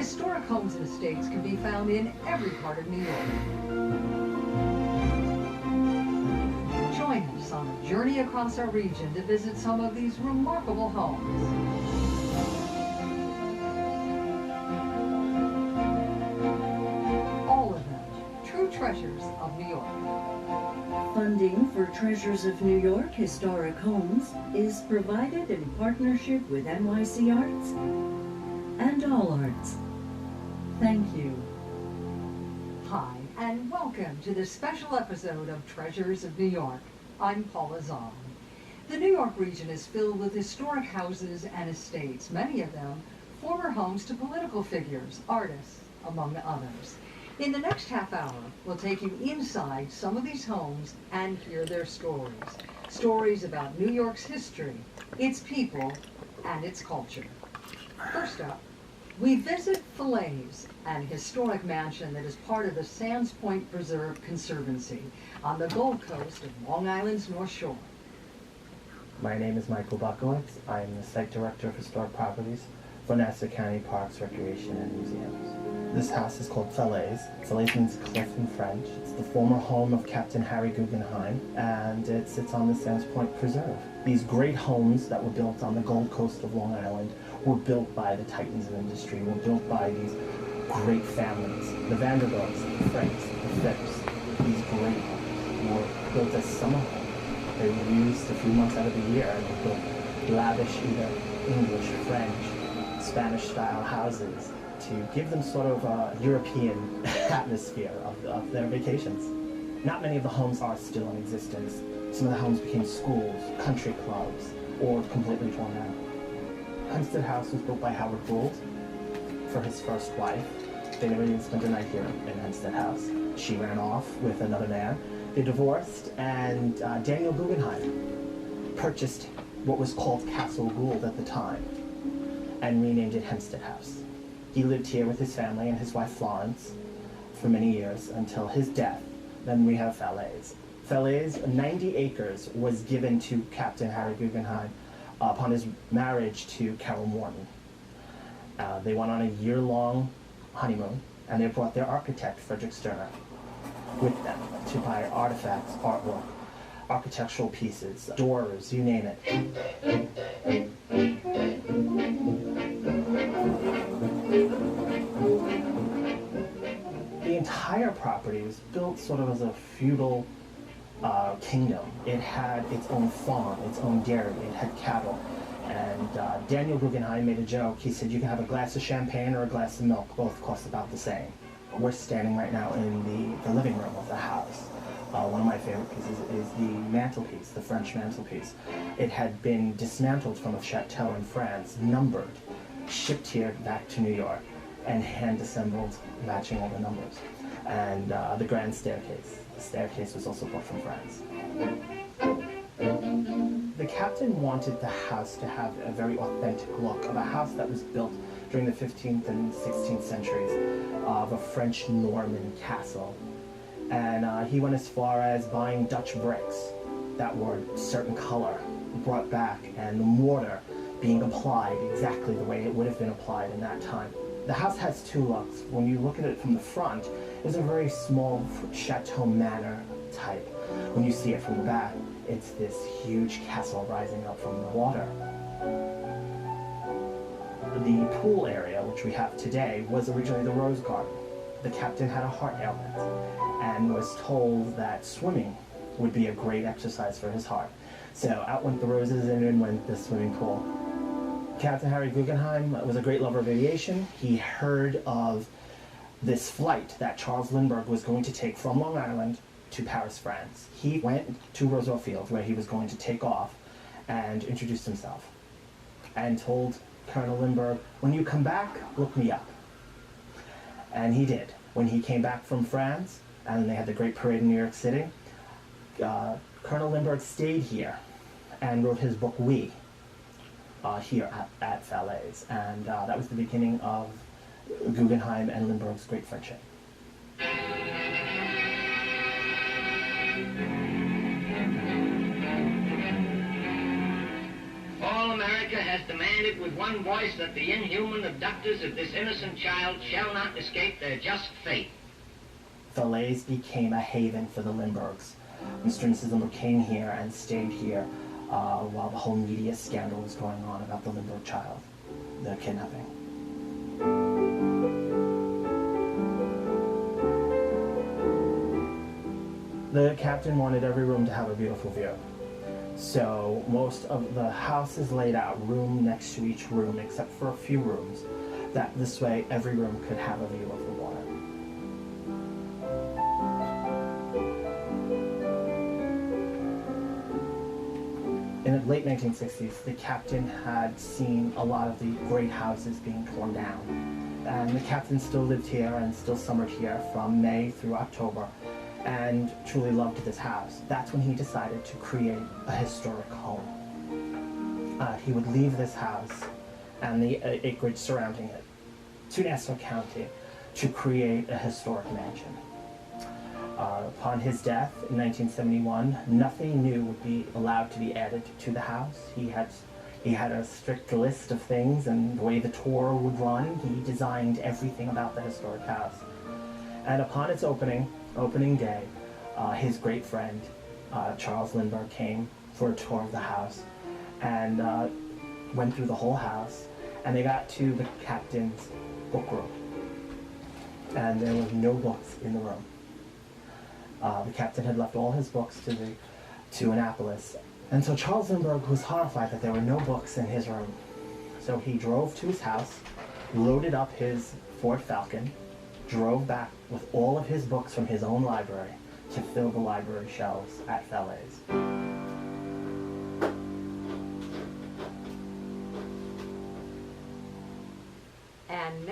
Historic homes and estates can be found in every part of New York. Join us on a journey across our region to visit some of these remarkable homes. All of them true treasures of New York. Funding for Treasures of New York Historic Homes is provided in partnership with NYC Arts and All Arts. Thank you. Hi, and welcome to this special episode of Treasures of New York. I'm Paula Zahn. The New York region is filled with historic houses and estates, many of them former homes to political figures, artists, among others. In the next half hour, we'll take you inside some of these homes and hear their stories. Stories about New York's history, its people, and its culture. First up, we visit Falaise, an historic mansion that is part of the Sands Point Preserve Conservancy on the Gold Coast of Long Island's North Shore. My name is Michael Butkewicz. I'm the Site Director of Historic Properties for Nassau County Parks, Recreation, and Museums. This house is called Falaise. Falaise means cliff in French. It's the former home of Captain Harry Guggenheim, and it sits on the Sands Point Preserve. These great homes that were built on the Gold Coast of Long Island were built by the titans of industry, were built by these great families. The Vanderbilts, the Franks, the Phipps, these great homes were built as summer homes. They were used a few months out of the year, and they built lavish, either English, French, Spanish-style houses to give them sort of a European atmosphere of their vacations. Not many of the homes are still in existence. Some of the homes became schools, country clubs, or completely torn down. Hempstead House was built by Howard Gould for his first wife. They never even spent a night here in Hempstead House. She ran off with another man. They divorced, and Daniel Guggenheim purchased what was called Castle Gould at the time and renamed it Hempstead House. He lived here with his family and his wife Florence for many years until his death. Then we have Falaise. Falaise, 90 acres, was given to Captain Harry Guggenheim upon his marriage to Carol Morton. They went on a year-long honeymoon, and they brought their architect, Frederick Sterner, with them to buy artifacts, artwork, architectural pieces, doors, you name it. The entire property was built sort of as a feudal kingdom. It had its own farm, its own dairy, it had cattle. And Daniel Guggenheim made a joke. He said, you can have a glass of champagne or a glass of milk, both cost about the same. We're standing right now in the living room of the house. One of my favorite pieces is the mantelpiece, the French mantelpiece. It had been dismantled from a chateau in France, numbered, shipped here back to New York, and hand-assembled, matching all the numbers. And the grand staircase. The staircase was also brought from France. The captain wanted the house to have a very authentic look of a house that was built during the 15th and 16th centuries of a French Norman castle. And he went as far as buying Dutch bricks that were a certain color, brought back, and the mortar being applied exactly the way it would have been applied in that time. The house has two looks. When you look at it from the front, it's a very small Chateau Manor type. When you see it from the back, it's this huge castle rising up from the water. The pool area, which we have today, was originally the Rose Garden. The captain had a heart ailment and was told that swimming would be a great exercise for his heart. So out went the roses and in went the swimming pool. Captain Harry Guggenheim was a great lover of aviation. He heard of this flight that Charles Lindbergh was going to take from Long Island to Paris, France. He went to Roosevelt Field, where he was going to take off, and introduced himself and told Colonel Lindbergh, when you come back, look me up. And he did. When he came back from France, and they had the great parade in New York City, Colonel Lindbergh stayed here and wrote his book, We, here at Falaise. And that was the beginning of Guggenheim and Lindbergh's great friendship. All America has demanded with one voice that the inhuman abductors of this innocent child shall not escape their just fate. Falaise became a haven for the Lindberghs. Mr. and Mrs. Lindbergh came here and stayed here while the whole media scandal was going on about the Lindbergh child, the kidnapping. The captain wanted every room to have a beautiful view. So most of the house is laid out room next to each room except for a few rooms. That this way every room could have a view of the water. In the late 1960s, the captain had seen a lot of the great houses being torn down. And the captain still lived here and still summered here from May through October and truly loved this house. That's when he decided to create a historic home. He would leave this house and the acreage surrounding it to Nassau County to create a historic mansion. Upon his death in 1971, nothing new would be allowed to be added to the house. He had a strict list of things and the way the tour would run. He designed everything about the historic house. And upon its opening day, his great friend, Charles Lindbergh, came for a tour of the house and went through the whole house, and they got to the captain's book room. And there were no books in the room. The captain had left all his books to Annapolis. And so Charles Lindbergh was horrified that there were no books in his room. So he drove to his house, loaded up his Ford Falcon, drove back with all of his books from his own library to fill the library shelves at Falaise. And